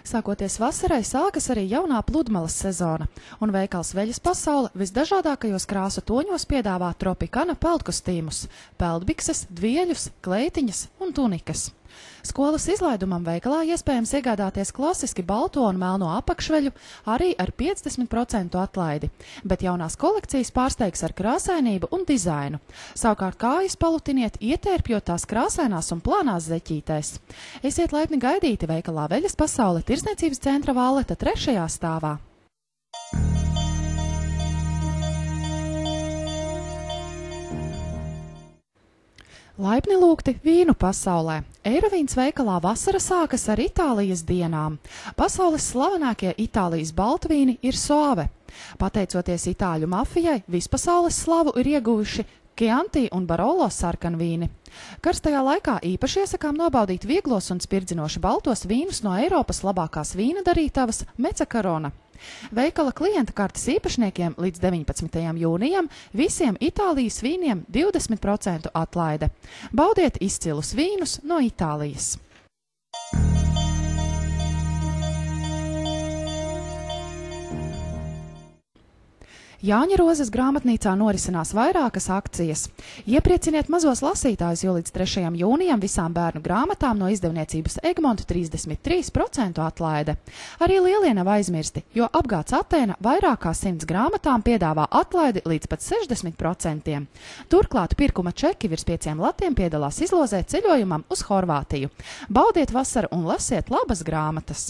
Sākoties vasarai, sākas arī jaunā pludmales sezona, un veikals Veļas pasaule visdažādākajos krāsu toņos piedāvā Tropicana peldkostīmus, peldbikses, dvieļus, kleitiņas un tunikas. Skolas izlaidumam veikalā iespējams iegādāties klasiski balto un melno apakšveļu arī ar 50% atlaidi, bet jaunās kolekcijas pārsteigs ar krāsainību un dizainu. Savukārt kājas palutiniet, ietērpjot tās krāsainās un plānās zeķītēs. Esiet laipni gaidīti veikalā Veļas pasaule Tirdzniecības centra Valleta 3. stāvā. Laipni lūgti vīnu pasaulē. Eirovīns veikalā vasara sākas ar Itālijas dienām. Pasaules slavenākie Itālijas baltvīni ir Soave. Pateicoties Itāļu mafijai, vispasaules slavu ir ieguvuši Chianti un Barolo sarkanvīni. Karstajā laikā īpaši iesakām nobaudīt vieglos un spirdzinoši baltos vīnus no Eiropas labākās vīna darītavas Mezzakarona. Veikala klienta kartes īpašniekiem līdz 19. jūnijam visiem Itālijas vīniem 20% atlaide. Baudiet izcilus vīnus no Itālijas! Jāņa Rozes grāmatnīcā norisinās vairākas akcijas. Ieprieciniet mazos lasītājus, jo līdz 3. jūnijam visām bērnu grāmatām no izdevniecības Egmonta 33% atlaide. Arī lielie nav aizmirsti, jo apgāds Atēna vairāk kā 100 grāmatām piedāvā atlaidi līdz pat 60%. Turklāt pirkuma čeki virs 5 latiem piedalās izlozē ceļojumam uz Horvātiju. Baudiet vasaru un lasiet labas grāmatas!